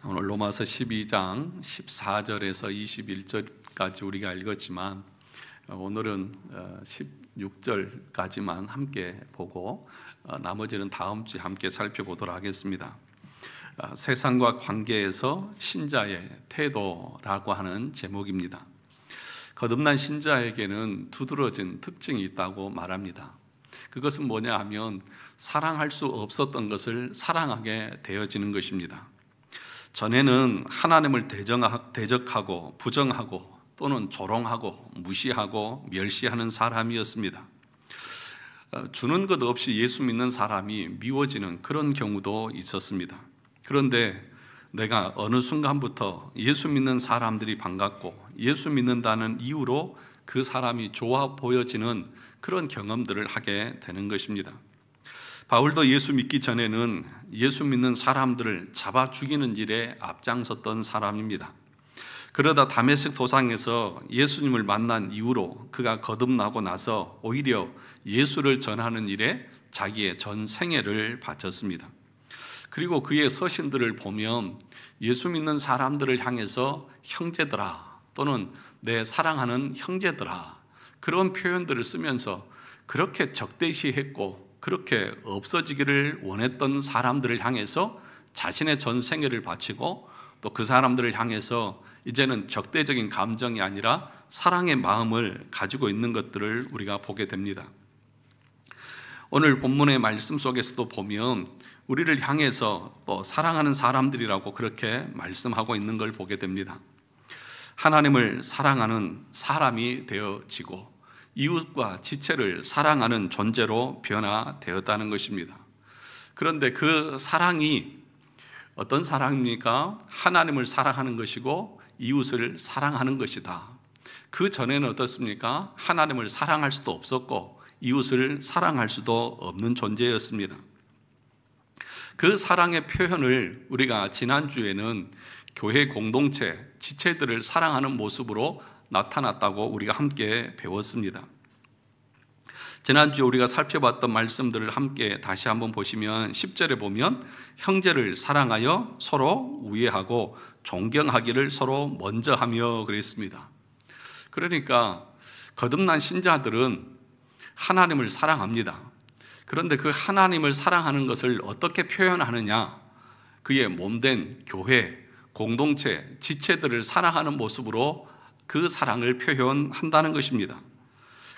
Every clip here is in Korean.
오늘 로마서 12장 14절에서 21절까지 우리가 읽었지만 오늘은 16절까지만 함께 보고 나머지는 다음 주에 함께 살펴보도록 하겠습니다. 세상과 관계에서 신자의 태도라고 하는 제목입니다. 거듭난 신자에게는 두드러진 특징이 있다고 말합니다. 그것은 뭐냐 하면 사랑할 수 없었던 것을 사랑하게 되어지는 것입니다. 전에는 하나님을 대적하고 부정하고 또는 조롱하고 무시하고 멸시하는 사람이었습니다. 주는 것 없이 예수 믿는 사람이 미워지는 그런 경우도 있었습니다. 그런데 내가 어느 순간부터 예수 믿는 사람들이 반갑고 예수 믿는다는 이유로 그 사람이 좋아 보여지는 그런 경험들을 하게 되는 것입니다. 바울도 예수 믿기 전에는 예수 믿는 사람들을 잡아 죽이는 일에 앞장섰던 사람입니다. 그러다 다메섹 도상에서 예수님을 만난 이후로 그가 거듭나고 나서 오히려 예수를 전하는 일에 자기의 전 생애를 바쳤습니다. 그리고 그의 서신들을 보면 예수 믿는 사람들을 향해서 형제들아 또는 내 사랑하는 형제들아 그런 표현들을 쓰면서 그렇게 적대시했고 그렇게 없어지기를 원했던 사람들을 향해서 자신의 전 생애를 바치고 또 그 사람들을 향해서 이제는 적대적인 감정이 아니라 사랑의 마음을 가지고 있는 것들을 우리가 보게 됩니다. 오늘 본문의 말씀 속에서도 보면 우리를 향해서 또 사랑하는 사람들이라고 그렇게 말씀하고 있는 걸 보게 됩니다. 하나님을 사랑하는 사람이 되어지고 이웃과 지체를 사랑하는 존재로 변화되었다는 것입니다. 그런데 그 사랑이 어떤 사랑입니까? 하나님을 사랑하는 것이고 이웃을 사랑하는 것이다. 그 전에는 어떻습니까? 하나님을 사랑할 수도 없었고 이웃을 사랑할 수도 없는 존재였습니다. 그 사랑의 표현을 우리가 지난주에는 교회 공동체, 지체들을 사랑하는 모습으로 나타났다고 우리가 함께 배웠습니다. 지난주에 우리가 살펴봤던 말씀들을 함께 다시 한번 보시면 10절에 보면 형제를 사랑하여 서로 우애하고 존경하기를 서로 먼저 하며 그랬습니다. 그러니까 거듭난 신자들은 하나님을 사랑합니다. 그런데 그 하나님을 사랑하는 것을 어떻게 표현하느냐? 그의 몸된 교회, 공동체, 지체들을 사랑하는 모습으로 그 사랑을 표현한다는 것입니다.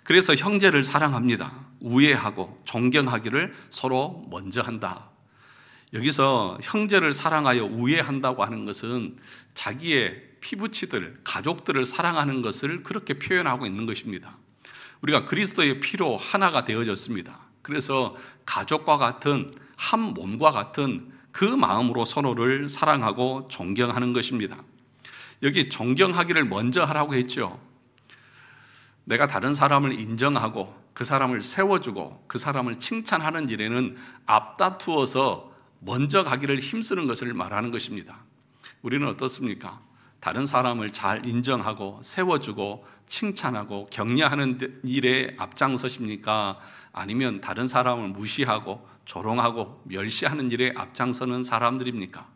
그래서 형제를 사랑합니다. 우애하고 존경하기를 서로 먼저 한다. 여기서 형제를 사랑하여 우애한다고 하는 것은 자기의 피부치들, 가족들을 사랑하는 것을 그렇게 표현하고 있는 것입니다. 우리가 그리스도의 피로 하나가 되어졌습니다. 그래서 가족과 같은 한 몸과 같은 그 마음으로 서로를 사랑하고 존경하는 것입니다. 여기 존경하기를 먼저 하라고 했죠. 내가 다른 사람을 인정하고 그 사람을 세워주고 그 사람을 칭찬하는 일에는 앞다투어서 먼저 가기를 힘쓰는 것을 말하는 것입니다. 우리는 어떻습니까? 다른 사람을 잘 인정하고 세워주고 칭찬하고 격려하는 일에 앞장서십니까? 아니면 다른 사람을 무시하고 조롱하고 멸시하는 일에 앞장서는 사람들입니까?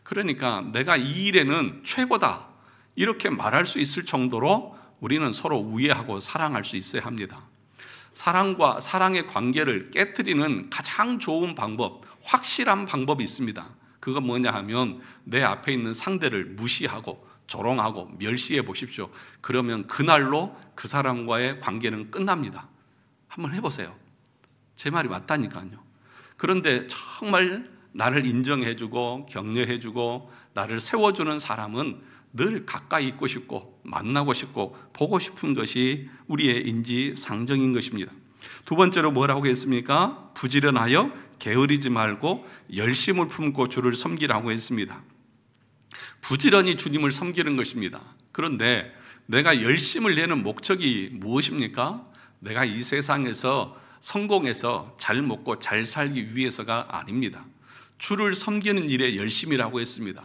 그러니까 내가 이 일에는 최고다 이렇게 말할 수 있을 정도로 우리는 서로 우애하고 사랑할 수 있어야 합니다. 사랑과 사랑의 관계를 깨트리는 가장 좋은 방법, 확실한 방법이 있습니다. 그건 뭐냐 하면 내 앞에 있는 상대를 무시하고 조롱하고 멸시해 보십시오. 그러면 그날로 그 사람과의 관계는 끝납니다. 한번 해보세요. 제 말이 맞다니까요. 그런데 정말 나를 인정해주고 격려해주고 나를 세워주는 사람은 늘 가까이 있고 싶고 만나고 싶고 보고 싶은 것이 우리의 인지상정인 것입니다. 두 번째로 뭐라고 했습니까? 부지런하여 게으르지 말고 열심을 품고 주를 섬기라고 했습니다. 부지런히 주님을 섬기는 것입니다. 그런데 내가 열심을 내는 목적이 무엇입니까? 내가 이 세상에서 성공해서 잘 먹고 잘 살기 위해서가 아닙니다. 주를 섬기는 일에 열심이라고 했습니다.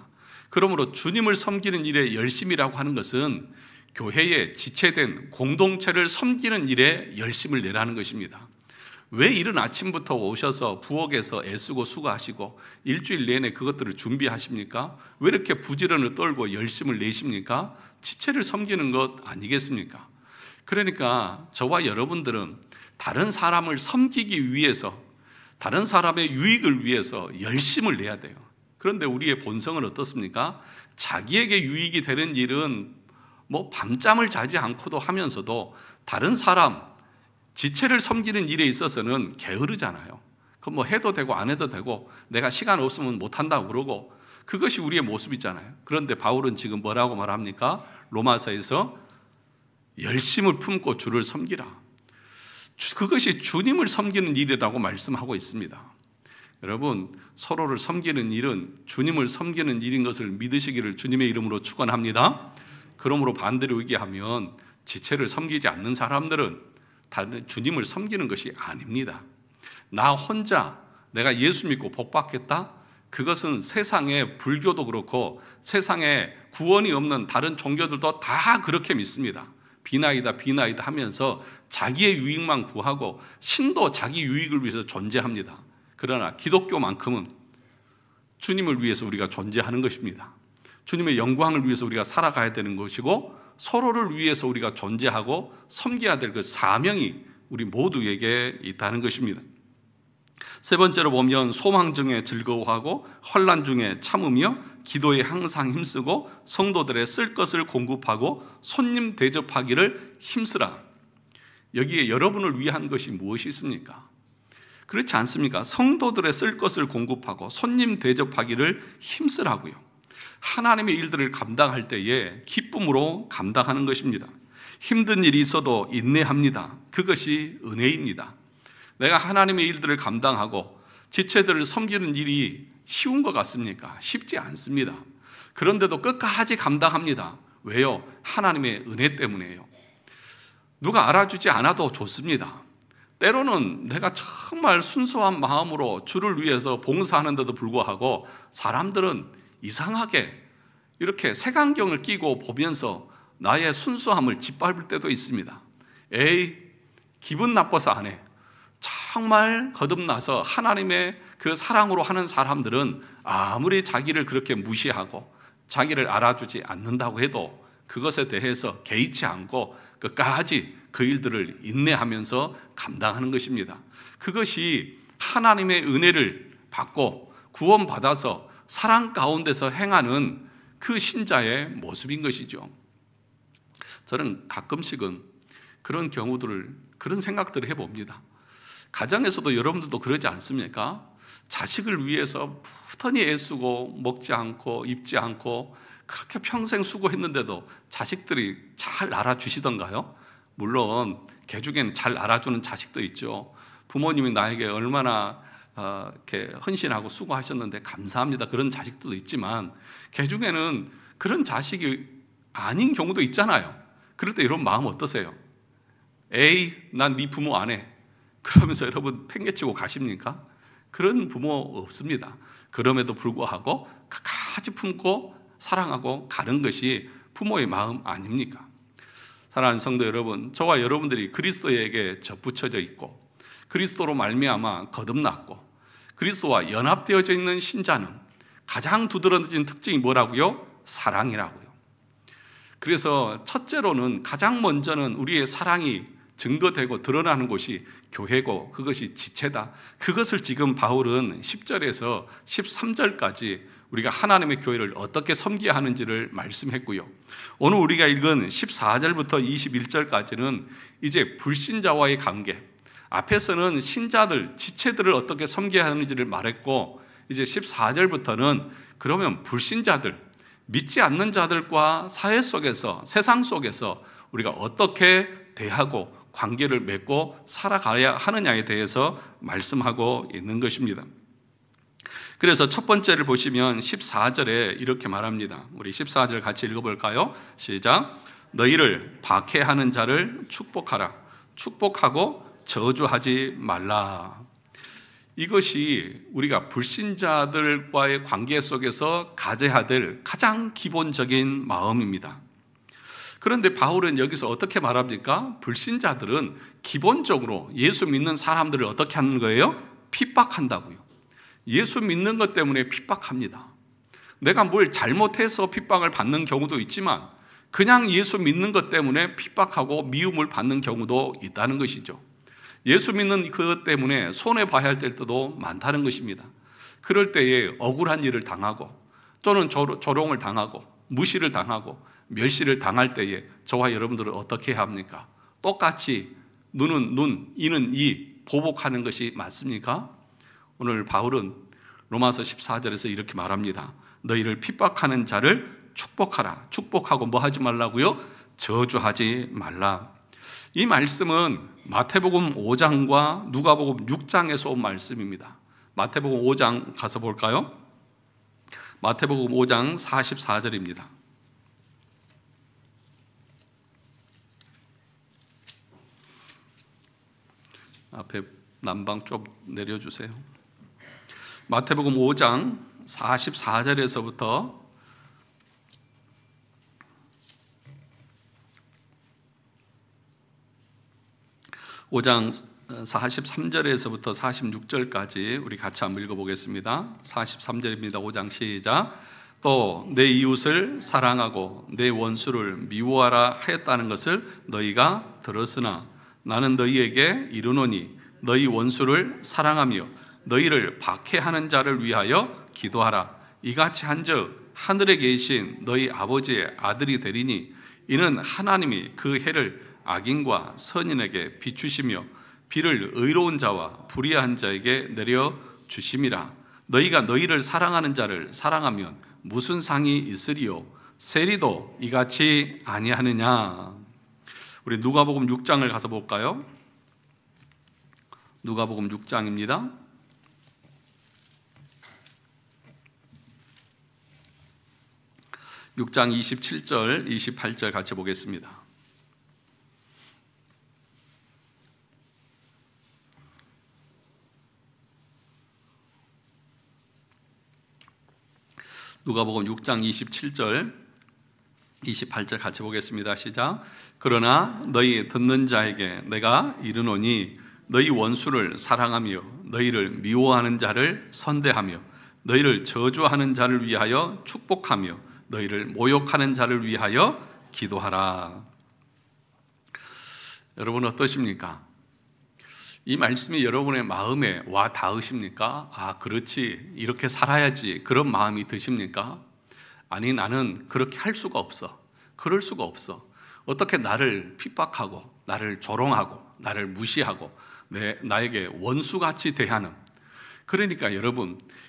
그러므로 주님을 섬기는 일에 열심이라고 하는 것은 교회에 지체된 공동체를 섬기는 일에 열심을 내라는 것입니다. 왜 이른 아침부터 오셔서 부엌에서 애쓰고 수고하시고 일주일 내내 그것들을 준비하십니까? 왜 이렇게 부지런을 떨고 열심을 내십니까? 지체를 섬기는 것 아니겠습니까? 그러니까 저와 여러분들은 다른 사람을 섬기기 위해서, 다른 사람의 유익을 위해서 열심을 내야 돼요. 그런데 우리의 본성은 어떻습니까? 자기에게 유익이 되는 일은 밤잠을 자지 않고도 하면서도 다른 사람, 지체를 섬기는 일에 있어서는 게으르잖아요. 그럼 해도 되고 안 해도 되고 내가 시간 없으면 못한다고 그러고, 그것이 우리의 모습이잖아요. 그런데 바울은 지금 뭐라고 말합니까? 로마서에서 열심을 품고 주를 섬기라. 그것이 주님을 섬기는 일이라고 말씀하고 있습니다. 여러분, 서로를 섬기는 일은 주님을 섬기는 일인 것을 믿으시기를 주님의 이름으로 축원합니다. 그러므로 반대로 얘기하면 지체를 섬기지 않는 사람들은 주님을 섬기는 것이 아닙니다. 나 혼자 내가 예수 믿고 복 받겠다? 그것은 세상에 불교도 그렇고 세상에 구원이 없는 다른 종교들도 다 그렇게 믿습니다. 비나이다 비나이다 하면서 자기의 유익만 구하고 신도 자기 유익을 위해서 존재합니다. 그러나 기독교만큼은 주님을 위해서 우리가 존재하는 것입니다. 주님의 영광을 위해서 우리가 살아가야 되는 것이고 서로를 위해서 우리가 존재하고 섬겨야 될 그 사명이 우리 모두에게 있다는 것입니다. 세 번째로 보면 소망 중에 즐거워하고 환난 중에 참으며 기도에 항상 힘쓰고 성도들의 쓸 것을 공급하고 손님 대접하기를 힘쓰라. 여기에 여러분을 위한 것이 무엇이 있습니까? 그렇지 않습니까? 성도들의 쓸 것을 공급하고 손님 대접하기를 힘쓰라고요. 하나님의 일들을 감당할 때에 기쁨으로 감당하는 것입니다. 힘든 일이 있어도 인내합니다. 그것이 은혜입니다. 내가 하나님의 일들을 감당하고 지체들을 섬기는 일이 쉬운 것 같습니까? 쉽지 않습니다. 그런데도 끝까지 감당합니다. 왜요? 하나님의 은혜 때문에요. 누가 알아주지 않아도 좋습니다. 때로는 내가 정말 순수한 마음으로 주를 위해서 봉사하는데도 불구하고 사람들은 이상하게 이렇게 색안경을 끼고 보면서 나의 순수함을 짓밟을 때도 있습니다. 에이, 기분 나빠서 안 해. 정말 거듭나서 하나님의 그 사랑으로 하는 사람들은 아무리 자기를 그렇게 무시하고 자기를 알아주지 않는다고 해도 그것에 대해서 개의치 않고 끝까지 그 일들을 인내하면서 감당하는 것입니다. 그것이 하나님의 은혜를 받고 구원받아서 사랑 가운데서 행하는 그 신자의 모습인 것이죠. 저는 가끔씩은 그런 경우들을, 그런 생각들을 해봅니다. 가정에서도 여러분들도 그러지 않습니까? 자식을 위해서 부단히 애쓰고 먹지 않고 입지 않고 그렇게 평생 수고했는데도 자식들이 잘 알아주시던가요? 물론 개중에는 잘 알아주는 자식도 있죠. 부모님이 나에게 얼마나 이렇게 헌신하고 수고하셨는데 감사합니다, 그런 자식도 있지만 개중에는 그런 자식이 아닌 경우도 있잖아요. 그럴 때 이런 마음 어떠세요? 에이, 난 네 부모 안 해. 그러면서 여러분 팽개치고 가십니까? 그런 부모 없습니다. 그럼에도 불구하고 끝까지 품고 사랑하고 가는 것이 부모의 마음 아닙니까? 사랑하는 성도 여러분, 저와 여러분들이 그리스도에게 접붙여져 있고 그리스도로 말미암아 거듭났고 그리스도와 연합되어져 있는 신자는 가장 두드러진 특징이 뭐라고요? 사랑이라고요. 그래서 첫째로는 가장 먼저는 우리의 사랑이 증거되고 드러나는 곳이 교회고 그것이 지체다. 그것을 지금 바울은 10절에서 13절까지 우리가 하나님의 교회를 어떻게 섬겨야 하는지를 말씀했고요. 오늘 우리가 읽은 14절부터 21절까지는 이제 불신자와의 관계, 앞에서는 신자들, 지체들을 어떻게 섬겨야 하는지를 말했고 이제 14절부터는 그러면 불신자들, 믿지 않는 자들과 사회 속에서, 세상 속에서 우리가 어떻게 대하고 관계를 맺고 살아가야 하느냐에 대해서 말씀하고 있는 것입니다. 그래서 첫 번째를 보시면 14절에 이렇게 말합니다. 우리 14절 같이 읽어볼까요? 시작. 너희를 박해하는 자를 축복하라. 축복하고 저주하지 말라. 이것이 우리가 불신자들과의 관계 속에서 가져야 될 가장 기본적인 마음입니다. 그런데 바울은 여기서 어떻게 말합니까? 불신자들은 기본적으로 예수 믿는 사람들을 어떻게 하는 거예요? 핍박한다고요. 예수 믿는 것 때문에 핍박합니다. 내가 뭘 잘못해서 핍박을 받는 경우도 있지만 그냥 예수 믿는 것 때문에 핍박하고 미움을 받는 경우도 있다는 것이죠. 예수 믿는 그것 때문에 손해봐야 할 때도 많다는 것입니다. 그럴 때에 억울한 일을 당하고 또는 조롱을 당하고 무시를 당하고 멸시를 당할 때에 저와 여러분들은 어떻게 해야 합니까? 똑같이 눈은 눈, 이는 이 보복하는 것이 맞습니까? 오늘 바울은 로마서 14절에서 이렇게 말합니다. 너희를 핍박하는 자를 축복하라. 축복하고 뭐 하지 말라고요? 저주하지 말라. 이 말씀은 마태복음 5장과 누가복음 6장에서 온 말씀입니다. 마태복음 5장 가서 볼까요? 마태복음 5장 44절입니다. 앞에 난방 좀 내려주세요. 마태복음 5장 44절에서부터 5장 43절에서부터 46절까지 우리 같이 한번 읽어보겠습니다. 43절입니다. 5장 시작. 또 내 이웃을 사랑하고 내 원수를 미워하라 하였다는 것을 너희가 들었으나 나는 너희에게 이르노니 너희 원수를 사랑하며 너희를 박해하는 자를 위하여 기도하라. 이같이 한즉 하늘에 계신 너희 아버지의 아들이 되리니 이는 하나님이 그 해를 악인과 선인에게 비추시며 비를 의로운 자와 불의한 자에게 내려 주심이라. 너희가 너희를 사랑하는 자를 사랑하면 무슨 상이 있으리요? 세리도 이같이 아니하느냐. 우리 누가복음 6장을 가서 볼까요? 누가복음 6장입니다. (6장) 27절 28절 같이 보겠습니다. 누가복음 6장 27절 28절 같이 보겠습니다. 시작. 그러나 너희 듣는 자에게 내가 이르노니 너희 원수를 사랑하며 너희를 미워하는 자를 선대하며 너희를 저주하는 자를 위하여 축복하며 너희를 모욕하는 자를 위하여 기도하라. 여러분 어떠십니까? 이 말씀이 여러분의 마음에 와 닿으십니까? 아, 그렇지, 이렇게 살아야지, 그런 마음이 드십니까? 아니, 나는 그렇게 할 수가 없어. 그럴 수가 없어. 어떻게 나를 핍박하고 나를 조롱하고 나를 무시하고 나에게 원수같이 대하는, 그러니까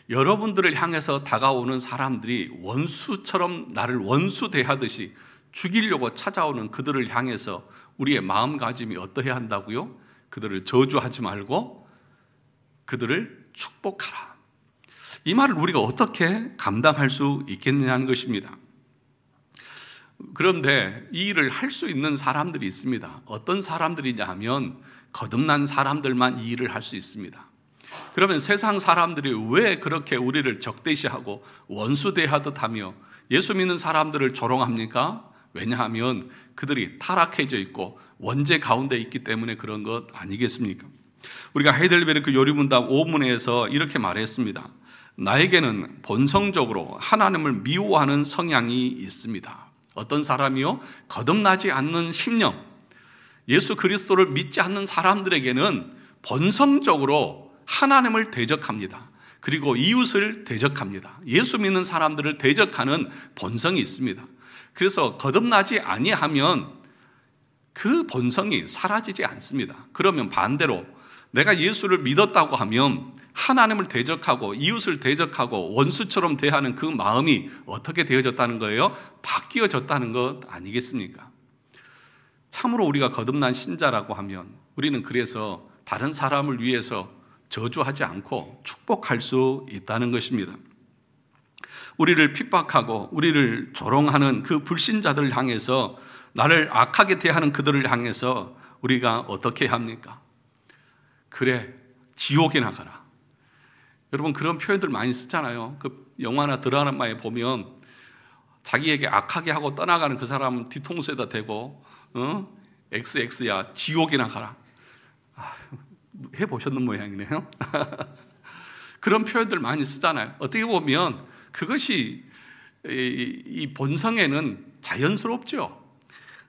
여러분들을 향해서 다가오는 사람들이 원수처럼 나를 원수 대하듯이 죽이려고 찾아오는 그들을 향해서 우리의 마음가짐이 어떠해야 한다고요? 그들을 저주하지 말고 그들을 축복하라. 이 말을 우리가 어떻게 감당할 수 있겠느냐는 것입니다. 그런데 이 일을 할 수 있는 사람들이 있습니다. 어떤 사람들이냐 하면 거듭난 사람들만 이 일을 할 수 있습니다. 그러면 세상 사람들이 왜 그렇게 우리를 적대시하고 원수대하듯 하며 예수 믿는 사람들을 조롱합니까? 왜냐하면 그들이 타락해져 있고 원죄 가운데 있기 때문에 그런 것 아니겠습니까? 우리가 하이델베르크 요리문답 5문에서 이렇게 말했습니다. 나에게는 본성적으로 하나님을 미워하는 성향이 있습니다. 어떤 사람이요? 거듭나지 않는 심령, 예수 그리스도를 믿지 않는 사람들에게는 본성적으로 하나님을 대적합니다. 그리고 이웃을 대적합니다. 예수 믿는 사람들을 대적하는 본성이 있습니다. 그래서 거듭나지 아니하면 그 본성이 사라지지 않습니다. 그러면 반대로 내가 예수를 믿었다고 하면 하나님을 대적하고 이웃을 대적하고 원수처럼 대하는 그 마음이 어떻게 되어졌다는 거예요? 바뀌어졌다는 것 아니겠습니까? 참으로 우리가 거듭난 신자라고 하면 우리는 그래서 다른 사람을 위해서 저주하지 않고 축복할 수 있다는 것입니다. 우리를 핍박하고 우리를 조롱하는 그 불신자들을 향해서, 나를 악하게 대하는 그들을 향해서 우리가 어떻게 해야 합니까? 그래, 지옥에 나가라. 여러분 그런 표현들 많이 쓰잖아요. 그 영화나 드라마에 보면 자기에게 악하게 하고 떠나가는 그 사람 뒤통수에다 대고 XX야 지옥이나 가라. 해보셨는 모양이네요. 그런 표현들 많이 쓰잖아요. 어떻게 보면 그것이 이 본성에는 자연스럽죠.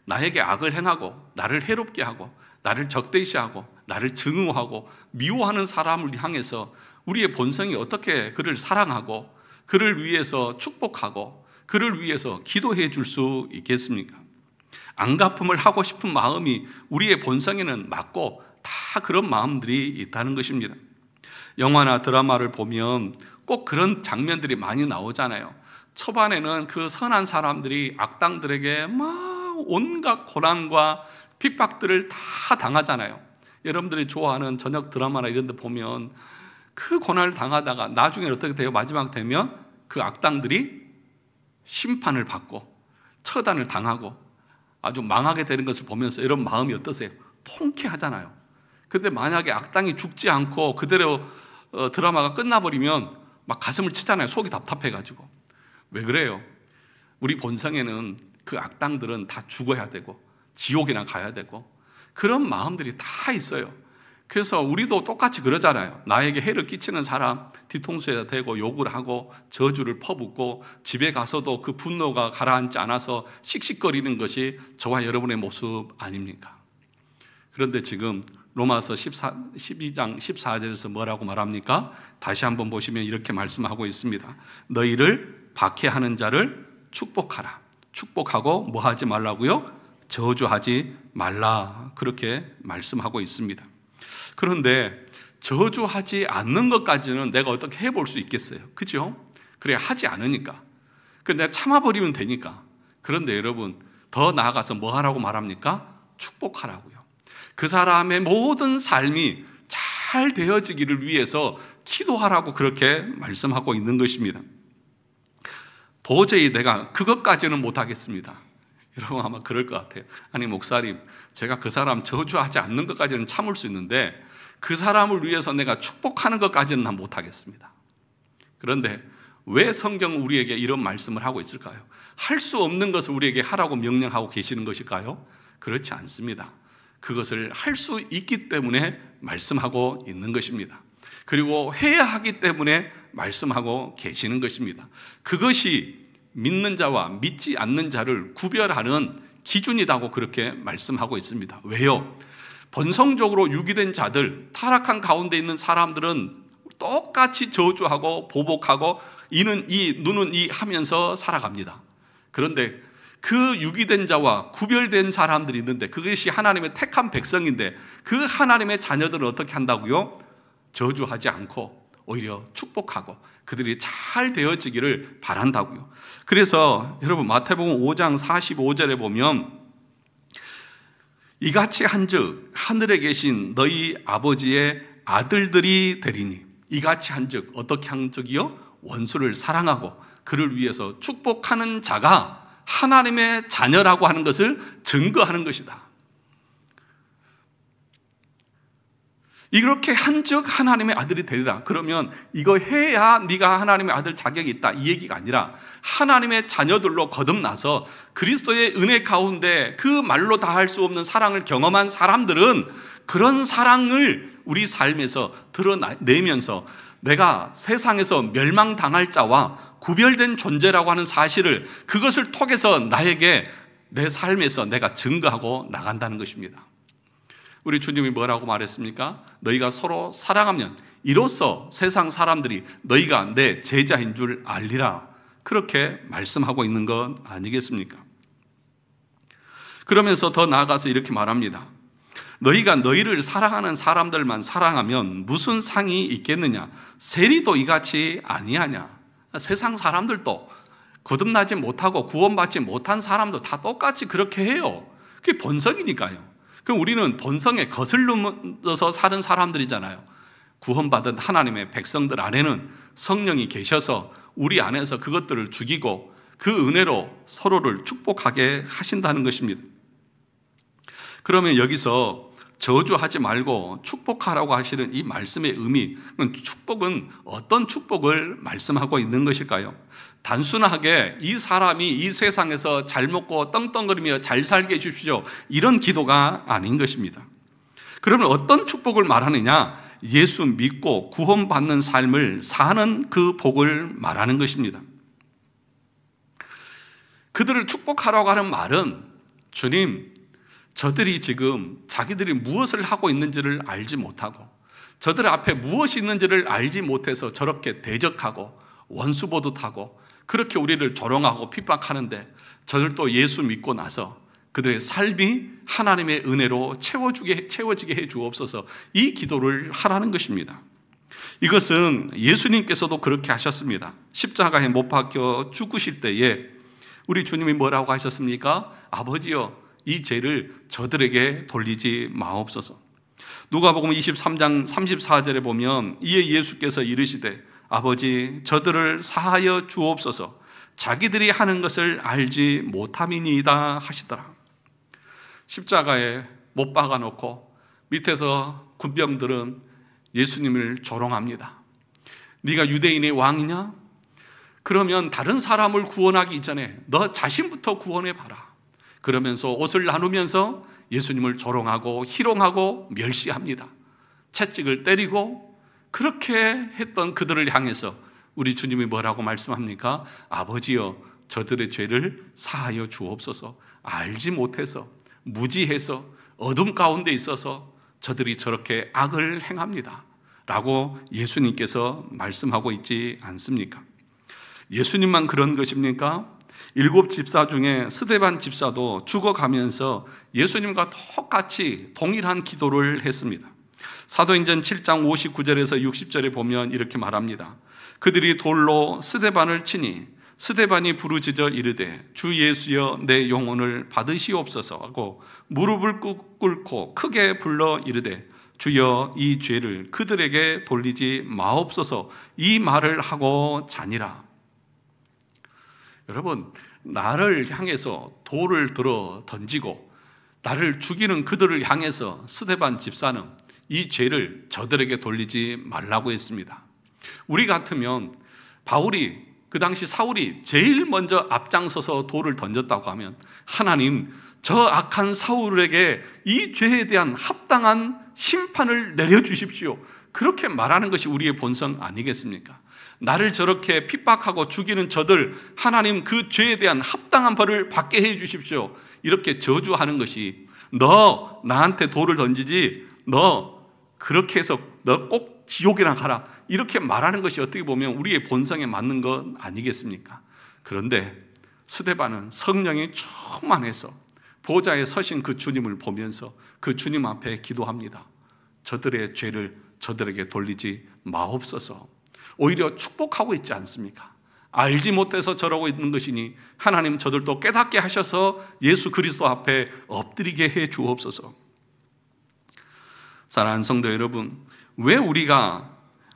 나에게 악을 행하고 나를 해롭게 하고 나를 적대시하고 나를 증오하고 미워하는 사람을 향해서 우리의 본성이 어떻게 그를 사랑하고 그를 위해서 축복하고 그를 위해서 기도해 줄 수 있겠습니까? 안갚음을 하고 싶은 마음이 우리의 본성에는 맞고 다 그런 마음들이 있다는 것입니다. 영화나 드라마를 보면 꼭 그런 장면들이 많이 나오잖아요. 초반에는 그 선한 사람들이 악당들에게 막 온갖 고난과 핍박들을 다 당하잖아요. 여러분들이 좋아하는 저녁 드라마나 이런 데 보면 그 고난을 당하다가 나중에 어떻게 돼요? 마지막 되면 그 악당들이 심판을 받고 처단을 당하고 아주 망하게 되는 것을 보면서 이런 마음이 어떠세요? 통쾌하잖아요. 근데 만약에 악당이 죽지 않고 그대로 드라마가 끝나버리면 막 가슴을 치잖아요. 속이 답답해가지고. 왜 그래요? 우리 본성에는 그 악당들은 다 죽어야 되고 지옥이나 가야 되고 그런 마음들이 다 있어요. 그래서 우리도 똑같이 그러잖아요. 나에게 해를 끼치는 사람 뒤통수에다 대고 욕을 하고 저주를 퍼붓고 집에 가서도 그 분노가 가라앉지 않아서 씩씩거리는 것이 저와 여러분의 모습 아닙니까? 그런데 지금 로마서 12장 14절에서 뭐라고 말합니까? 다시 한번 보시면 이렇게 말씀하고 있습니다. 너희를 박해하는 자를 축복하라. 축복하고 뭐 하지 말라고요? 저주하지 말라. 그렇게 말씀하고 있습니다. 그런데 저주하지 않는 것까지는 내가 어떻게 해볼 수 있겠어요? 그죠? 그래 하지 않으니까. 내가 참아버리면 되니까. 그런데 여러분 더 나아가서 뭐 하라고 말합니까? 축복하라고요. 그 사람의 모든 삶이 잘 되어지기를 위해서 기도하라고 그렇게 말씀하고 있는 것입니다. 도저히 내가 그것까지는 못하겠습니다. 여러분 아마 그럴 것 같아요. 아니 목사님, 제가 그 사람 저주하지 않는 것까지는 참을 수 있는데 그 사람을 위해서 내가 축복하는 것까지는 난 못하겠습니다. 그런데 왜 성경은 우리에게 이런 말씀을 하고 있을까요? 할 수 없는 것을 우리에게 하라고 명령하고 계시는 것일까요? 그렇지 않습니다. 그것을 할 수 있기 때문에 말씀하고 있는 것입니다. 그리고 해야 하기 때문에 말씀하고 계시는 것입니다. 그것이 믿는 자와 믿지 않는 자를 구별하는 기준이라고 그렇게 말씀하고 있습니다. 왜요? 본성적으로 유기된 자들, 타락한 가운데 있는 사람들은 똑같이 저주하고 보복하고 이는 이, 누는 이 하면서 살아갑니다. 그런데 그 유기된 자와 구별된 사람들이 있는데 그것이 하나님의 택한 백성인데 그 하나님의 자녀들은 어떻게 한다고요? 저주하지 않고 오히려 축복하고 그들이 잘 되어지기를 바란다고요. 그래서 여러분 마태복음 5장 45절에 보면 이같이 한즉 하늘에 계신 너희 아버지의 아들들이 되리니 이같이 한즉 어떻게 한즉이요? 원수를 사랑하고 그를 위해서 축복하는 자가 하나님의 자녀라고 하는 것을 증거하는 것이다. 이렇게 한즉 하나님의 아들이 되리라. 그러면 이거 해야 네가 하나님의 아들 자격이 있다 이 얘기가 아니라 하나님의 자녀들로 거듭나서 그리스도의 은혜 가운데 그 말로 다 할 수 없는 사랑을 경험한 사람들은 그런 사랑을 우리 삶에서 드러내면서 내가 세상에서 멸망당할 자와 구별된 존재라고 하는 사실을 그것을 통해서 나에게 내 삶에서 내가 증거하고 나간다는 것입니다. 우리 주님이 뭐라고 말했습니까? 너희가 서로 사랑하면 이로써 세상 사람들이 너희가 내 제자인 줄 알리라. 그렇게 말씀하고 있는 것 아니겠습니까? 그러면서 더 나아가서 이렇게 말합니다. 너희가 너희를 사랑하는 사람들만 사랑하면 무슨 상이 있겠느냐? 세리도 이같이 아니하냐? 세상 사람들도 거듭나지 못하고 구원받지 못한 사람도 다 똑같이 그렇게 해요. 그게 본성이니까요. 그럼 우리는 본성에 거슬러서 사는 사람들이잖아요. 구원받은 하나님의 백성들 안에는 성령이 계셔서 우리 안에서 그것들을 죽이고 그 은혜로 서로를 축복하게 하신다는 것입니다. 그러면 여기서 저주하지 말고 축복하라고 하시는 이 말씀의 의미, 축복은 어떤 축복을 말씀하고 있는 것일까요? 단순하게 이 사람이 이 세상에서 잘 먹고 떵떵거리며 잘 살게 해주십시오, 이런 기도가 아닌 것입니다. 그러면 어떤 축복을 말하느냐? 예수 믿고 구원받는 삶을 사는 그 복을 말하는 것입니다. 그들을 축복하라고 하는 말은, 주님, 저들이 지금 자기들이 무엇을 하고 있는지를 알지 못하고 저들 앞에 무엇이 있는지를 알지 못해서 저렇게 대적하고 원수보듯하고 그렇게 우리를 조롱하고 핍박하는데, 저들도 예수 믿고 나서 그들의 삶이 하나님의 은혜로 채워지게 해 주옵소서, 이 기도를 하라는 것입니다. 이것은 예수님께서도 그렇게 하셨습니다. 십자가에 못 박혀 죽으실 때에 우리 주님이 뭐라고 하셨습니까? 아버지여, 이 죄를 저들에게 돌리지 마옵소서. 누가복음 23장 34절에 보면 이에 예수께서 이르시되 아버지, 저들을 사하여 주옵소서, 자기들이 하는 것을 알지 못함이니이다 하시더라. 십자가에 못 박아놓고 밑에서 군병들은 예수님을 조롱합니다. 네가 유대인의 왕이냐? 그러면 다른 사람을 구원하기 이전에 너 자신부터 구원해봐라. 그러면서 옷을 나누면서 예수님을 조롱하고 희롱하고 멸시합니다. 채찍을 때리고 그렇게 했던 그들을 향해서 우리 주님이 뭐라고 말씀합니까? 아버지여, 저들의 죄를 사하여 주옵소서. 알지 못해서, 무지해서, 어둠 가운데 있어서 저들이 저렇게 악을 행합니다 라고 예수님께서 말씀하고 있지 않습니까? 예수님만 그런 것입니까? 7 집사 중에 스데반 집사도 죽어가면서 예수님과 똑같이 동일한 기도를 했습니다. 사도행전 7장 59절에서 60절에 보면 이렇게 말합니다. 그들이 돌로 스데반을 치니 스데반이 부르짖어 이르되 주 예수여, 내 영혼을 받으시옵소서 하고 무릎을 꿇고 크게 불러 이르되 주여, 이 죄를 그들에게 돌리지 마옵소서, 이 말을 하고 자니라. 여러분, 나를 향해서 돌을 들어 던지고 나를 죽이는 그들을 향해서 스데반 집사는 이 죄를 저들에게 돌리지 말라고 했습니다. 우리 같으면 바울이, 그 당시 사울이 제일 먼저 앞장서서 돌을 던졌다고 하면 하나님, 저 악한 사울에게 이 죄에 대한 합당한 심판을 내려주십시오, 그렇게 말하는 것이 우리의 본성 아니겠습니까? 나를 저렇게 핍박하고 죽이는 저들, 하나님 그 죄에 대한 합당한 벌을 받게 해 주십시오, 이렇게 저주하는 것이, 너 나한테 돌을 던지지, 너 그렇게 해서 너 꼭 지옥이나 가라, 이렇게 말하는 것이 어떻게 보면 우리의 본성에 맞는 것 아니겠습니까? 그런데 스데반은 성령이 충만해서 보좌에 서신 그 주님을 보면서 그 주님 앞에 기도합니다. 저들의 죄를 저들에게 돌리지 마옵소서. 오히려 축복하고 있지 않습니까? 알지 못해서 저러고 있는 것이니 하나님, 저들도 깨닫게 하셔서 예수 그리스도 앞에 엎드리게 해 주옵소서. 사랑하는 성도 여러분, 왜 우리가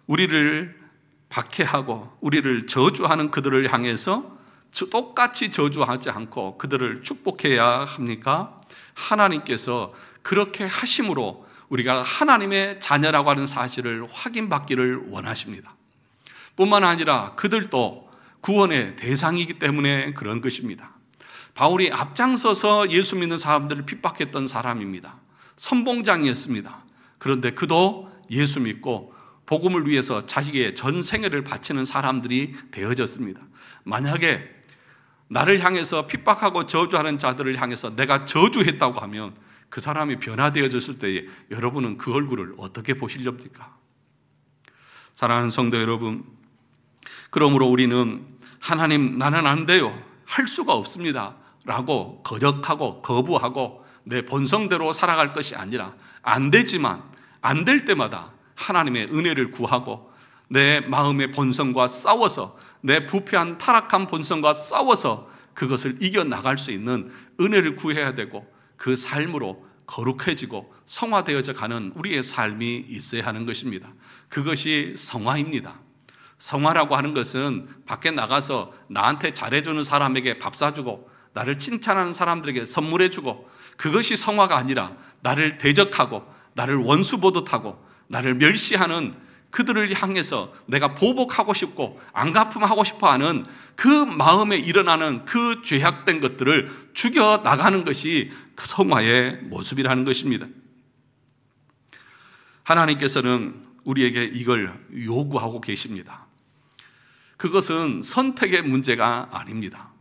우리를 박해하고 우리를 저주하는 그들을 향해서 똑같이 저주하지 않고 그들을 축복해야 합니까? 하나님께서 그렇게 하심으로 우리가 하나님의 자녀라고 하는 사실을 확인받기를 원하십니다. 뿐만 아니라 그들도 구원의 대상이기 때문에 그런 것입니다. 바울이 앞장서서 예수 믿는 사람들을 핍박했던 사람입니다. 선봉장이었습니다. 그런데 그도 예수 믿고 복음을 위해서 자식의 전 생애를 바치는 사람들이 되어졌습니다. 만약에 나를 향해서 핍박하고 저주하는 자들을 향해서 내가 저주했다고 하면 그 사람이 변화되어졌을 때에 여러분은 그 얼굴을 어떻게 보시렵니까? 사랑하는 성도 여러분, 그러므로 우리는 하나님, 나는 안 돼요, 할 수가 없습니다 라고 거역하고 거부하고 내 본성대로 살아갈 것이 아니라, 안 되지만 안 될 때마다 하나님의 은혜를 구하고 내 마음의 본성과 싸워서, 내 부패한 타락한 본성과 싸워서 그것을 이겨나갈 수 있는 은혜를 구해야 되고, 그 삶으로 거룩해지고 성화되어져 가는 우리의 삶이 있어야 하는 것입니다. 그것이 성화입니다. 성화라고 하는 것은 밖에 나가서 나한테 잘해주는 사람에게 밥 사주고 나를 칭찬하는 사람들에게 선물해주고, 그것이 성화가 아니라 나를 대적하고 나를 원수 보듯하고 나를 멸시하는 그들을 향해서 내가 보복하고 싶고 안갚음하고 싶어하는 그 마음에 일어나는 그 죄악된 것들을 죽여나가는 것이 그 성화의 모습이라는 것입니다. 하나님께서는 우리에게 이걸 요구하고 계십니다. 그것은 선택의 문제가 아닙니다.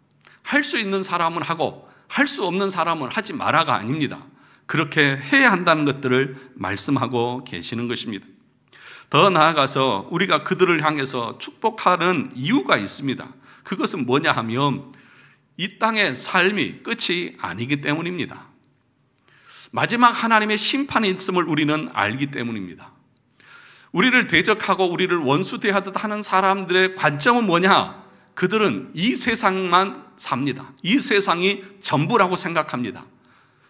할 수 있는 사람은 하고 할 수 없는 사람은 하지 마라가 아닙니다. 그렇게 해야 한다는 것들을 말씀하고 계시는 것입니다. 더 나아가서 우리가 그들을 향해서 축복하는 이유가 있습니다. 그것은 뭐냐 하면 이 땅의 삶이 끝이 아니기 때문입니다. 마지막 하나님의 심판이 있음을 우리는 알기 때문입니다. 우리를 대적하고 우리를 원수 대하듯 하는 사람들의 관점은 뭐냐? 그들은 이 세상만 삽니다. 이 세상이 전부라고 생각합니다.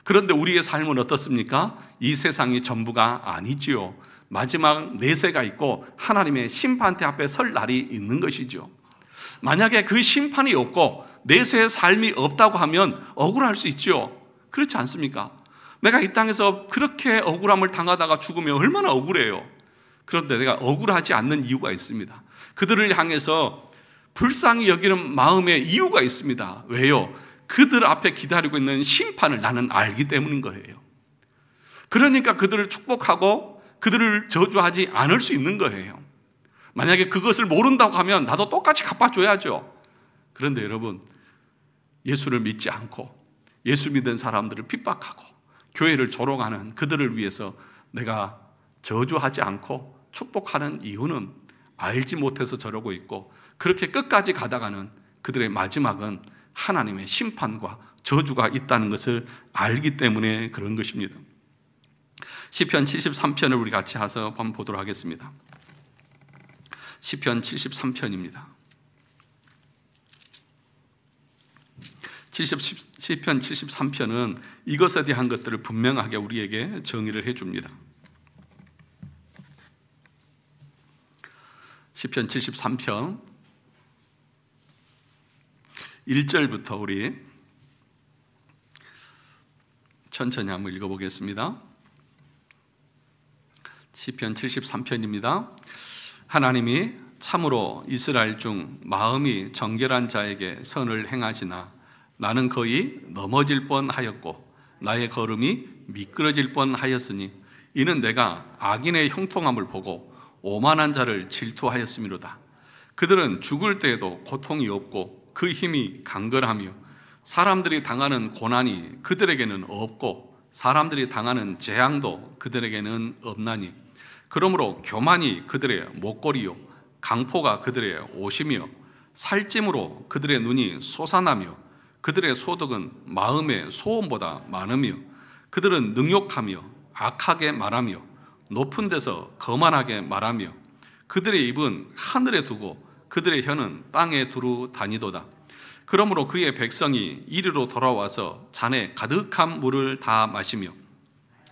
그런데 우리의 삶은 어떻습니까? 이 세상이 전부가 아니지요. 마지막 내세가 있고 하나님의 심판대 앞에 설 날이 있는 것이죠. 만약에 그 심판이 없고 내세의 삶이 없다고 하면 억울할 수 있죠. 그렇지 않습니까? 내가 이 땅에서 그렇게 억울함을 당하다가 죽으면 얼마나 억울해요. 그런데 내가 억울하지 않는 이유가 있습니다. 그들을 향해서 불쌍히 여기는 마음의 이유가 있습니다. 왜요? 그들 앞에 기다리고 있는 심판을 나는 알기 때문인 거예요. 그러니까 그들을 축복하고 그들을 저주하지 않을 수 있는 거예요. 만약에 그것을 모른다고 하면 나도 똑같이 갚아줘야죠. 그런데 여러분, 예수를 믿지 않고 예수 믿은 사람들을 핍박하고 교회를 조롱하는 그들을 위해서 내가 저주하지 않고 축복하는 이유는 알지 못해서 저러고 있고, 그렇게 끝까지 가다가는 그들의 마지막은 하나님의 심판과 저주가 있다는 것을 알기 때문에 그런 것입니다. 시편 73편을 우리 같이 해서 한번 보도록 하겠습니다. 시편 73편입니다. 시편 73편은 이것에 대한 것들을 분명하게 우리에게 정의를 해줍니다. 시편 73편 1절부터 우리 천천히 한번 읽어보겠습니다. 시편 73편입니다. 하나님이 참으로 이스라엘 중 마음이 정결한 자에게 선을 행하시나 나는 거의 넘어질 뻔하였고 나의 걸음이 미끄러질 뻔하였으니 이는 내가 악인의 형통함을 보고 오만한 자를 질투하였음이로다. 그들은 죽을 때에도 고통이 없고 그 힘이 강건하며 사람들이 당하는 고난이 그들에게는 없고 사람들이 당하는 재앙도 그들에게는 없나니 그러므로 교만이 그들의 목걸이요 강포가 그들의 옷이며 살찜으로 그들의 눈이 솟아나며 그들의 소득은 마음의 소원보다 많으며 그들은 능욕하며 악하게 말하며 높은 데서 거만하게 말하며 그들의 입은 하늘에 두고 그들의 혀는 땅에 두루 다니도다. 그러므로 그의 백성이 이리로 돌아와서 잔에 가득한 물을 다 마시며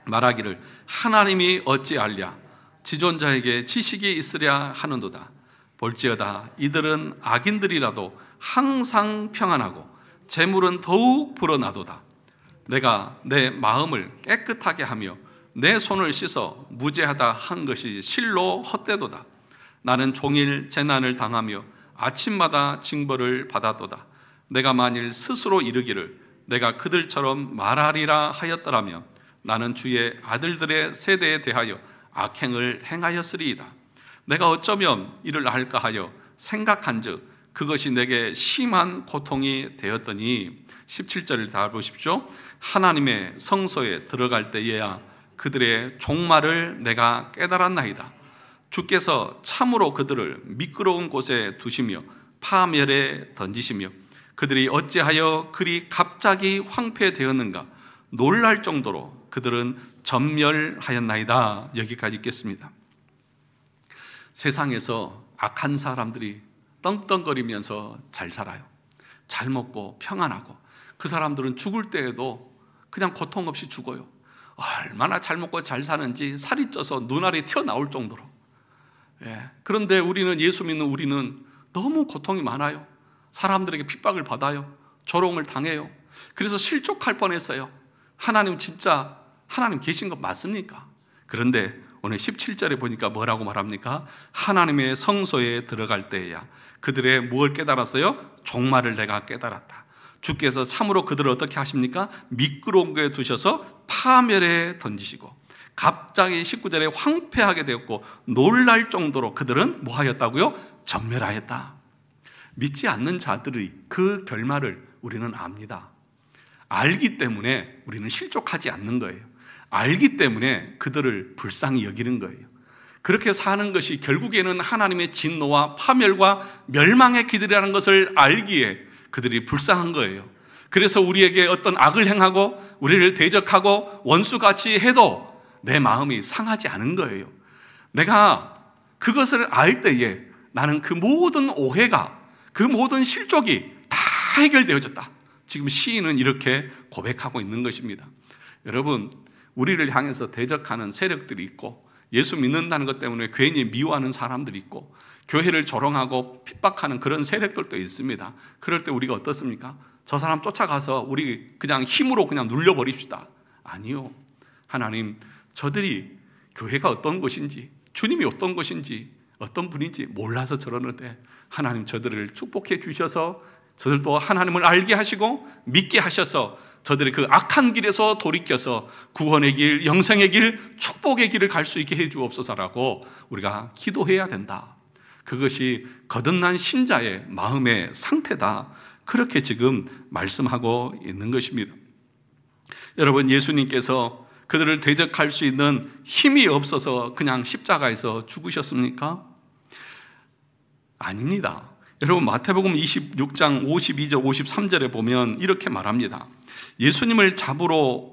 말하기를 하나님이 어찌알랴 지존자에게 지식이 있으랴 하는도다. 볼지어다 이들은 악인들이라도 항상 평안하고 재물은 더욱 불어나도다. 내가 내 마음을 깨끗하게 하며 내 손을 씻어 무죄하다 한 것이 실로 헛되도다. 나는 종일 재난을 당하며 아침마다 징벌을 받았도다. 내가 만일 스스로 이르기를 내가 그들처럼 말하리라 하였더라면 나는 주의 아들들의 세대에 대하여 악행을 행하였으리이다. 내가 어쩌면 이를 할까 하여 생각한즉 그것이 내게 심한 고통이 되었더니 17절을 다 보십시오. 하나님의 성소에 들어갈 때에야 그들의 종말을 내가 깨달았나이다. 주께서 참으로 그들을 미끄러운 곳에 두시며 파멸에 던지시며 그들이 어찌하여 그리 갑자기 황폐되었는가 놀랄 정도로 그들은 전멸하였나이다. 여기까지 읽겠습니다. 세상에서 악한 사람들이 떵떵거리면서 잘 살아요. 잘 먹고 평안하고 그 사람들은 죽을 때에도 그냥 고통 없이 죽어요. 얼마나 잘 먹고 잘 사는지 살이 쪄서 눈알이 튀어나올 정도로. 그런데 우리는 예수 믿는 우리는 너무 고통이 많아요. 사람들에게 핍박을 받아요. 조롱을 당해요. 그래서 실족할 뻔했어요. 하나님 진짜 하나님 계신 것 맞습니까? 그런데 오늘 17절에 보니까 뭐라고 말합니까? 하나님의 성소에 들어갈 때야 그들의 무엇을 깨달았어요? 종말을 내가 깨달았다. 주께서 참으로 그들을 어떻게 하십니까? 미끄러운 곳에 두셔서 파멸에 던지시고 갑자기 19절에 황폐하게 되었고 놀랄 정도로 그들은 뭐 하였다고요? 전멸하였다. 믿지 않는 자들의 그 결말을 우리는 압니다. 알기 때문에 우리는 실족하지 않는 거예요. 알기 때문에 그들을 불쌍히 여기는 거예요. 그렇게 사는 것이 결국에는 하나님의 진노와 파멸과 멸망의 길이라는 것을 알기에 그들이 불쌍한 거예요. 그래서 우리에게 어떤 악을 행하고 우리를 대적하고 원수같이 해도 내 마음이 상하지 않은 거예요. 내가 그것을 알 때에 나는 그 모든 오해가, 그 모든 실족이 다 해결되어졌다. 지금 시인은 이렇게 고백하고 있는 것입니다. 여러분, 우리를 향해서 대적하는 세력들이 있고 예수 믿는다는 것 때문에 괜히 미워하는 사람들이 있고 교회를 조롱하고 핍박하는 그런 세력들도 있습니다. 그럴 때 우리가 어떻습니까? 저 사람 쫓아가서 우리 그냥 힘으로 그냥 눌러버립시다. 아니요. 하나님, 저들이 교회가 어떤 곳인지, 주님이 어떤 것인지, 어떤 분인지 몰라서 저러는데 하나님 저들을 축복해 주셔서 저들도 하나님을 알게 하시고 믿게 하셔서 저들이 그 악한 길에서 돌이켜서 구원의 길, 영생의 길, 축복의 길을 갈 수 있게 해 주옵소서라고 우리가 기도해야 된다. 그것이 거듭난 신자의 마음의 상태다. 그렇게 지금 말씀하고 있는 것입니다. 여러분, 예수님께서 그들을 대적할 수 있는 힘이 없어서 그냥 십자가에서 죽으셨습니까? 아닙니다. 여러분, 마태복음 26장 52절 53절에 보면 이렇게 말합니다. 예수님을 잡으러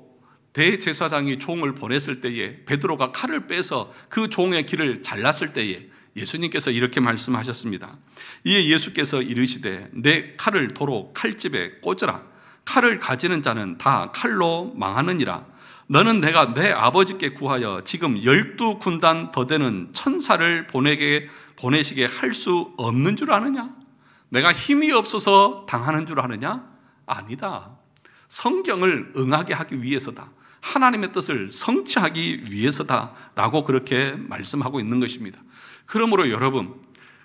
대제사장이 종을 보냈을 때에 베드로가 칼을 빼서 그 종의 귀를 잘랐을 때에 예수님께서 이렇게 말씀하셨습니다. 이에 예수께서 이르시되 내 칼을 도로 칼집에 꽂으라. 칼을 가지는 자는 다 칼로 망하느니라. 너는 내가 내 아버지께 구하여 지금 12군단 더 되는 천사를 보내시게 할 수 없는 줄 아느냐? 내가 힘이 없어서 당하는 줄 아느냐? 아니다. 성경을 응하게 하기 위해서다. 하나님의 뜻을 성취하기 위해서다 라고 그렇게 말씀하고 있는 것입니다. 그러므로 여러분,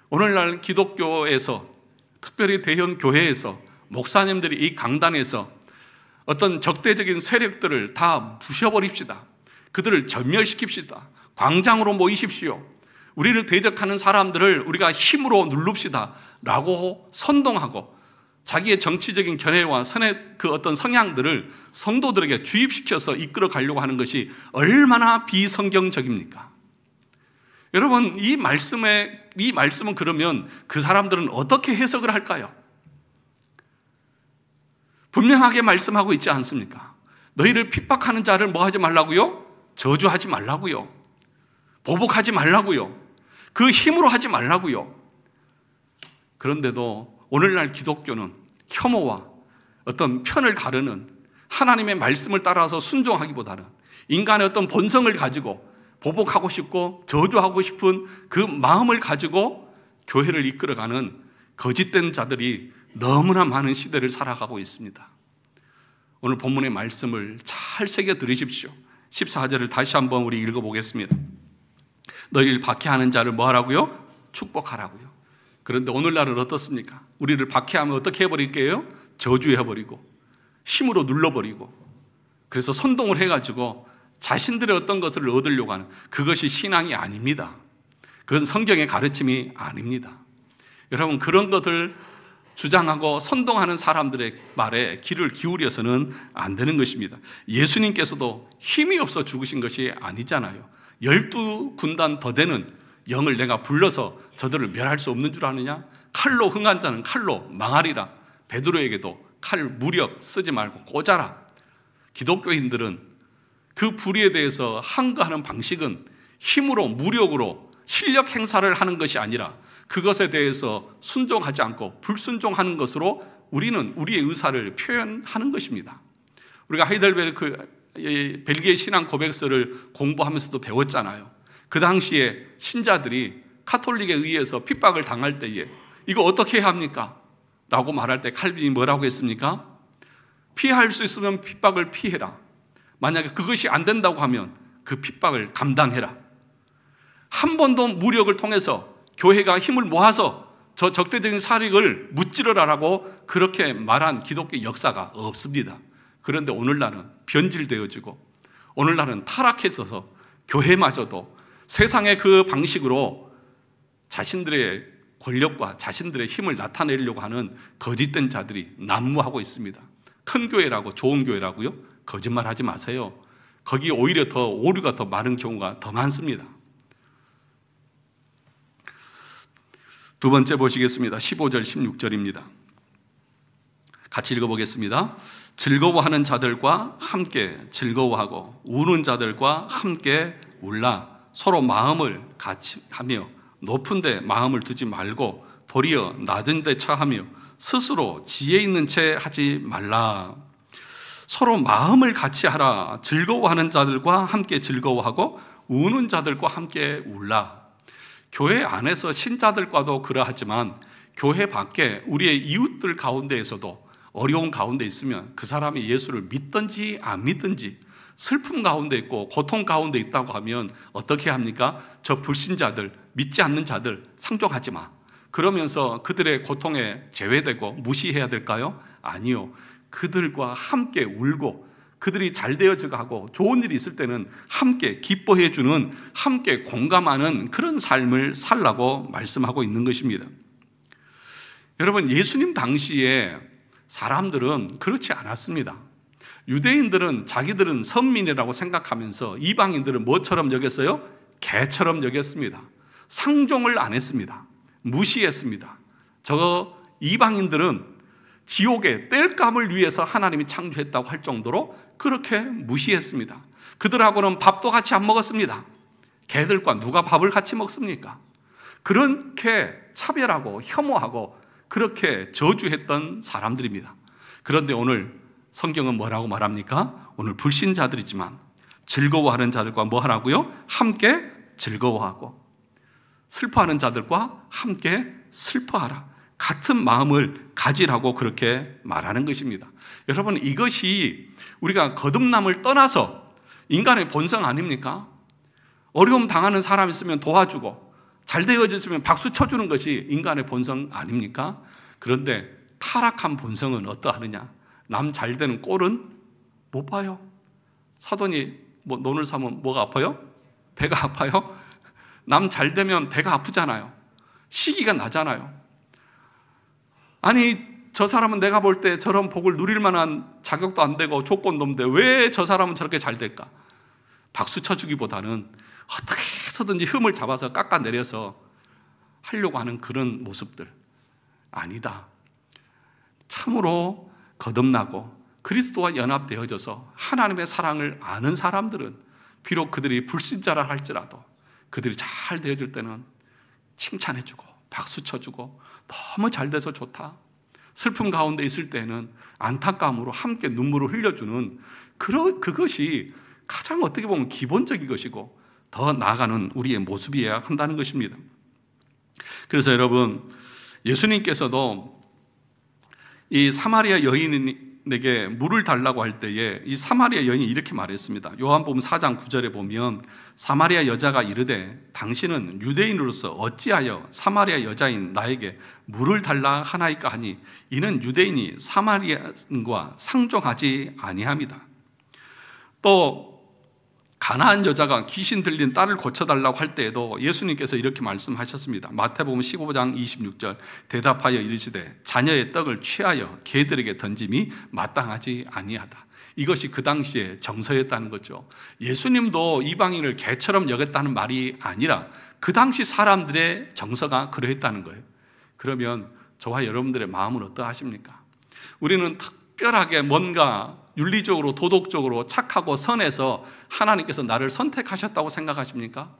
오늘날 기독교에서 특별히 대형 교회에서 목사님들이 이 강단에서 어떤 적대적인 세력들을 다 부셔버립시다. 그들을 전멸시킵시다. 광장으로 모이십시오. 우리를 대적하는 사람들을 우리가 힘으로 누릅시다 라고 선동하고 자기의 정치적인 견해와 그 어떤 성향들을 성도들에게 주입시켜서 이끌어 가려고 하는 것이 얼마나 비성경적입니까? 여러분, 이 말씀은 그러면 그 사람들은 어떻게 해석을 할까요? 분명하게 말씀하고 있지 않습니까? 너희를 핍박하는 자를 뭐 하지 말라고요? 저주하지 말라고요. 보복하지 말라고요. 그 힘으로 하지 말라고요. 그런데도 오늘날 기독교는 혐오와 어떤 편을 가르는 하나님의 말씀을 따라서 순종하기보다는 인간의 어떤 본성을 가지고 보복하고 싶고 저주하고 싶은 그 마음을 가지고 교회를 이끌어가는 거짓된 자들이 너무나 많은 시대를 살아가고 있습니다. 오늘 본문의 말씀을 잘 새겨 들으십시오. 14절을 다시 한번 우리 읽어보겠습니다. 너희를 박해하는 자를 뭐 하라고요? 축복하라고요. 그런데 오늘날은 어떻습니까? 우리를 박해하면 어떻게 해버릴게요? 저주해버리고 힘으로 눌러버리고 그래서 선동을 해가지고 자신들의 어떤 것을 얻으려고 하는 그것이 신앙이 아닙니다. 그건 성경의 가르침이 아닙니다. 여러분, 그런 것을 주장하고 선동하는 사람들의 말에 귀를 기울여서는 안 되는 것입니다. 예수님께서도 힘이 없어 죽으신 것이 아니잖아요. 12군단 더 되는 영을 내가 불러서 저들을 멸할 수 없는 줄 아느냐? 칼로 흥한 자는 칼로 망하리라. 베드로에게도 칼 무력 쓰지 말고 꽂아라. 기독교인들은 그 불의에 대해서 항거하는 방식은 힘으로 무력으로 실력 행사를 하는 것이 아니라 그것에 대해서 순종하지 않고 불순종하는 것으로 우리는 우리의 의사를 표현하는 것입니다. 우리가 하이델베르크 벨기에 신앙 고백서를 공부하면서도 배웠잖아요. 그 당시에 신자들이 카톨릭에 의해서 핍박을 당할 때에 이거 어떻게 해야 합니까? 라고 말할 때 칼빈이 뭐라고 했습니까? 피할 수 있으면 핍박을 피해라. 만약에 그것이 안 된다고 하면 그 핍박을 감당해라. 한 번도 무력을 통해서 교회가 힘을 모아서 저 적대적인 사력을 무찌르라라고 그렇게 말한 기독교 역사가 없습니다. 그런데 오늘날은 변질되어지고 오늘날은 타락했어서 교회마저도 세상의 그 방식으로 자신들의 권력과 자신들의 힘을 나타내려고 하는 거짓된 자들이 난무하고 있습니다. 큰 교회라고 좋은 교회라고요? 거짓말하지 마세요. 거기 오히려 더 오류가 더 많은 경우가 더 많습니다. 두 번째 보시겠습니다. 15절 16절입니다. 같이 읽어보겠습니다. 즐거워하는 자들과 함께 즐거워하고 우는 자들과 함께 울라. 서로 마음을 같이 하며 높은 데 마음을 두지 말고 도리어 낮은 데 처하며 스스로 지혜 있는 채 하지 말라. 서로 마음을 같이 하라. 즐거워하는 자들과 함께 즐거워하고 우는 자들과 함께 울라. 교회 안에서 신자들과도 그러하지만 교회 밖에 우리의 이웃들 가운데에서도 어려운 가운데 있으면 그 사람이 예수를 믿든지 안 믿든지 슬픔 가운데 있고 고통 가운데 있다고 하면 어떻게 합니까? 저 불신자들, 믿지 않는 자들 상종하지 마. 그러면서 그들의 고통에 제외되고 무시해야 될까요? 아니요. 그들과 함께 울고 그들이 잘 되어져 가고 좋은 일이 있을 때는 함께 기뻐해 주는, 함께 공감하는 그런 삶을 살라고 말씀하고 있는 것입니다. 여러분, 예수님 당시에 사람들은 그렇지 않았습니다. 유대인들은 자기들은 선민이라고 생각하면서 이방인들은 뭐처럼 여겼어요? 개처럼 여겼습니다. 상종을 안 했습니다. 무시했습니다. 저 이방인들은 지옥의 땔감을 위해서 하나님이 창조했다고 할 정도로 그렇게 무시했습니다. 그들하고는 밥도 같이 안 먹었습니다. 개들과 누가 밥을 같이 먹습니까? 그렇게 차별하고 혐오하고 그렇게 저주했던 사람들입니다. 그런데 오늘 성경은 뭐라고 말합니까? 오늘 불신자들이지만 즐거워하는 자들과 뭐 하라고요? 함께 즐거워하고 슬퍼하는 자들과 함께 슬퍼하라. 같은 마음을 가지라고 그렇게 말하는 것입니다. 여러분, 이것이 우리가 거듭남을 떠나서 인간의 본성 아닙니까? 어려움 당하는 사람 있으면 도와주고 잘 되어졌으면 박수 쳐주는 것이 인간의 본성 아닙니까? 그런데 타락한 본성은 어떠하느냐? 남 잘 되는 꼴은 못 봐요. 사돈이 뭐 논을 사면 뭐가 아파요? 배가 아파요? 남 잘 되면 배가 아프잖아요. 시기가 나잖아요. 아니, 저 사람은 내가 볼 때 저런 복을 누릴 만한 자격도 안 되고 조건도 없는데 왜 저 사람은 저렇게 잘 될까? 박수 쳐주기보다는 어떻게 해서든지 흠을 잡아서 깎아내려서 하려고 하는 그런 모습들. 아니다. 참으로 거듭나고 그리스도와 연합되어져서 하나님의 사랑을 아는 사람들은 비록 그들이 불신자라 할지라도 그들이 잘 되어질 때는 칭찬해주고 박수 쳐주고 너무 잘 돼서 좋다. 슬픔 가운데 있을 때는 안타까움으로 함께 눈물을 흘려주는 그것이 가장 어떻게 보면 기본적인 것이고 더 나아가는 우리의 모습이어야 한다는 것입니다. 그래서 여러분, 예수님께서도 이 사마리아 여인에게 물을 달라고 할 때에 이 사마리아 여인이 이렇게 말했습니다. 요한복음 4장 9절에 보면 사마리아 여자가 이르되 당신은 유대인으로서 어찌하여 사마리아 여자인 나에게 물을 달라 하나이까 하니 이는 유대인이 사마리아인과 상종하지 아니함이다. 또 가나안 여자가 귀신 들린 딸을 고쳐달라고 할 때에도 예수님께서 이렇게 말씀하셨습니다. 마태복음 15장 26절 대답하여 이르시되 자녀의 떡을 취하여 개들에게 던짐이 마땅하지 아니하다. 이것이 그 당시에 정서였다는 거죠. 예수님도 이방인을 개처럼 여겼다는 말이 아니라 그 당시 사람들의 정서가 그러했다는 거예요. 그러면 저와 여러분들의 마음은 어떠하십니까? 우리는 특별하게 뭔가 윤리적으로 도덕적으로 착하고 선해서 하나님께서 나를 선택하셨다고 생각하십니까?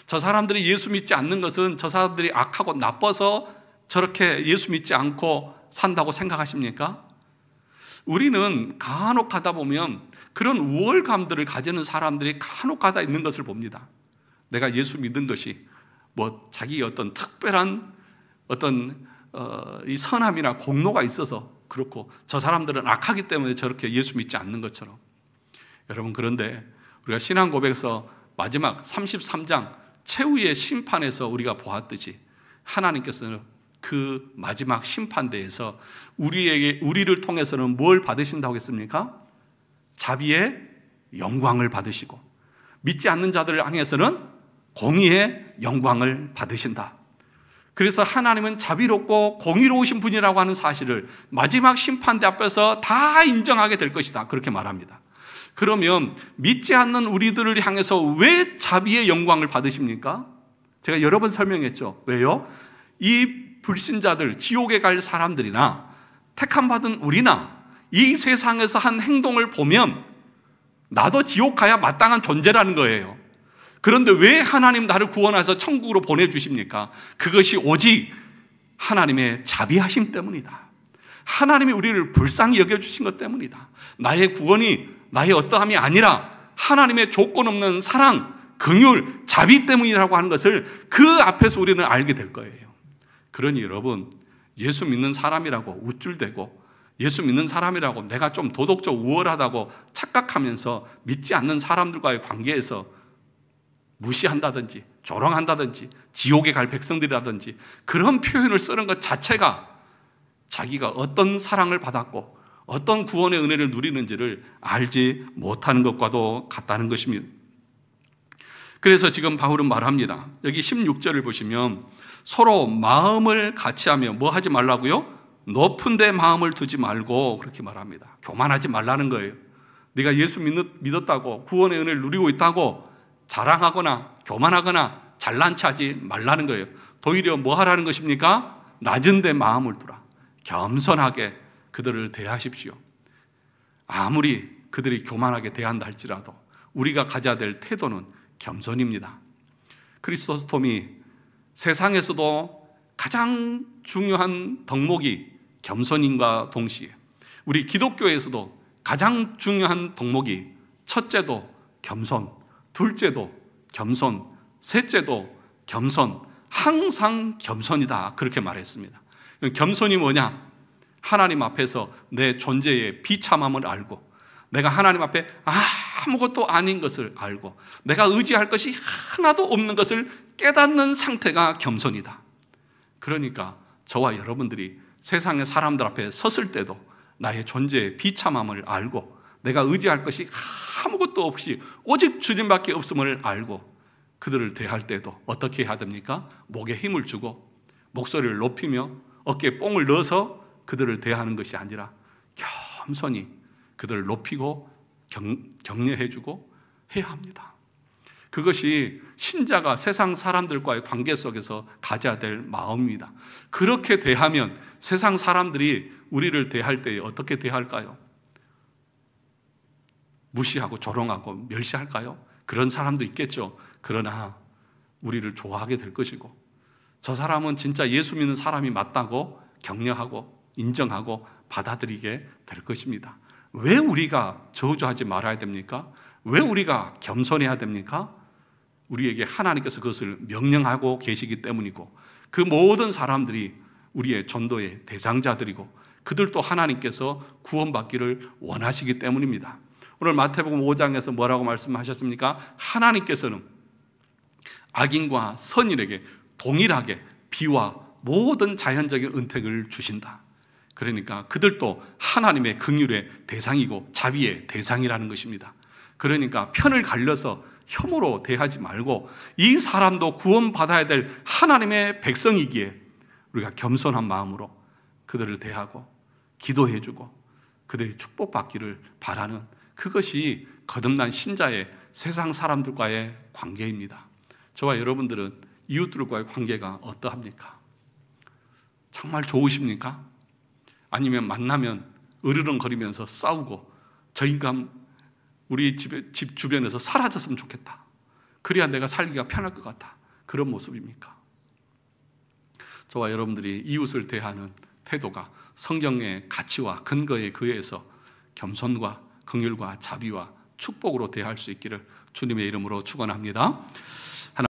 저 사람들이 예수 믿지 않는 것은 저 사람들이 악하고 나빠서 저렇게 예수 믿지 않고 산다고 생각하십니까? 우리는 간혹 가다 보면 그런 우월감들을 가지는 사람들이 간혹 가다 있는 것을 봅니다. 내가 예수 믿은 것이 뭐 자기 어떤 특별한 어떤 이 선함이나 공로가 있어서 그렇고 저 사람들은 악하기 때문에 저렇게 예수 믿지 않는 것처럼. 여러분, 그런데 우리가 신앙 고백에서 마지막 33장 최후의 심판에서 우리가 보았듯이 하나님께서는 그 마지막 심판대에서 우리를 통해서는 뭘 받으신다고 했습니까? 자비의 영광을 받으시고 믿지 않는 자들을 향해서는 공의의 영광을 받으신다. 그래서 하나님은 자비롭고 공의로우신 분이라고 하는 사실을 마지막 심판대 앞에서 다 인정하게 될 것이다. 그렇게 말합니다. 그러면 믿지 않는 우리들을 향해서 왜 자비의 영광을 받으십니까? 제가 여러 번 설명했죠. 왜요? 이 불신자들, 지옥에 갈 사람들이나 택함받은 우리나 이 세상에서 한 행동을 보면 나도 지옥 가야 마땅한 존재라는 거예요. 그런데 왜 하나님 나를 구원해서 천국으로 보내주십니까? 그것이 오직 하나님의 자비하심 때문이다. 하나님이 우리를 불쌍히 여겨주신 것 때문이다. 나의 구원이 나의 어떠함이 아니라 하나님의 조건 없는 사랑, 긍휼, 자비 때문이라고 하는 것을 그 앞에서 우리는 알게 될 거예요. 그러니 여러분, 예수 믿는 사람이라고 우쭐대고 예수 믿는 사람이라고 내가 좀 도덕적 우월하다고 착각하면서 믿지 않는 사람들과의 관계에서 무시한다든지 조롱한다든지 지옥에 갈 백성들이라든지 그런 표현을 쓰는 것 자체가 자기가 어떤 사랑을 받았고 어떤 구원의 은혜를 누리는지를 알지 못하는 것과도 같다는 것입니다. 그래서 지금 바울은 말합니다. 여기 16절을 보시면 서로 마음을 같이하며 뭐 하지 말라고요? 높은 데 마음을 두지 말고 그렇게 말합니다. 교만하지 말라는 거예요. 네가 예수 믿었다고 구원의 은혜를 누리고 있다고 자랑하거나 교만하거나 잘난 체하지 말라는 거예요. 도리어 뭐 하라는 것입니까? 낮은 데 마음을 두라. 겸손하게 그들을 대하십시오. 아무리 그들이 교만하게 대한다 할지라도 우리가 가져야 될 태도는 겸손입니다. 크리스토스톰이 세상에서도 가장 중요한 덕목이 겸손인과 동시에 우리 기독교에서도 가장 중요한 덕목이 첫째도 겸손, 둘째도 겸손, 셋째도 겸손, 항상 겸손이다 그렇게 말했습니다. 겸손이 뭐냐? 하나님 앞에서 내 존재의 비참함을 알고 내가 하나님 앞에 아무것도 아닌 것을 알고 내가 의지할 것이 하나도 없는 것을 깨닫는 상태가 겸손이다. 그러니까 저와 여러분들이 세상의 사람들 앞에 섰을 때도 나의 존재의 비참함을 알고 내가 의지할 것이 아무것도 없이 오직 주님밖에 없음을 알고 그들을 대할 때도 어떻게 해야 됩니까? 목에 힘을 주고 목소리를 높이며 어깨에 뽕을 넣어서 그들을 대하는 것이 아니라 겸손히 그들을 높이고 격려해주고 해야 합니다. 그것이 신자가 세상 사람들과의 관계 속에서 가져야 될 마음입니다. 그렇게 대하면 세상 사람들이 우리를 대할 때 어떻게 대할까요? 무시하고 조롱하고 멸시할까요? 그런 사람도 있겠죠. 그러나 우리를 좋아하게 될 것이고 저 사람은 진짜 예수 믿는 사람이 맞다고 격려하고 인정하고 받아들이게 될 것입니다. 왜 우리가 저주하지 말아야 됩니까? 왜 우리가 겸손해야 됩니까? 우리에게 하나님께서 그것을 명령하고 계시기 때문이고 그 모든 사람들이 우리의 전도의 대상자들이고 그들도 하나님께서 구원받기를 원하시기 때문입니다. 오늘 마태복음 5장에서 뭐라고 말씀하셨습니까? 하나님께서는 악인과 선인에게 동일하게 비와 모든 자연적인 은택을 주신다. 그러니까 그들도 하나님의 긍휼의 대상이고 자비의 대상이라는 것입니다. 그러니까 편을 갈려서 혐오로 대하지 말고 이 사람도 구원받아야 될 하나님의 백성이기에 우리가 겸손한 마음으로 그들을 대하고 기도해주고 그들이 축복받기를 바라는 그것이 거듭난 신자의 세상 사람들과의 관계입니다. 저와 여러분들은 이웃들과의 관계가 어떠합니까? 정말 좋으십니까? 아니면 만나면 으르렁거리면서 싸우고 저 인간 우리 집 주변에서 사라졌으면 좋겠다. 그래야 내가 살기가 편할 것 같다. 그런 모습입니까? 저와 여러분들이 이웃을 대하는 태도가 성경의 가치와 근거에 의해서 겸손과 긍휼과 자비와 축복으로 대할 수 있기를 주님의 이름으로 축원합니다.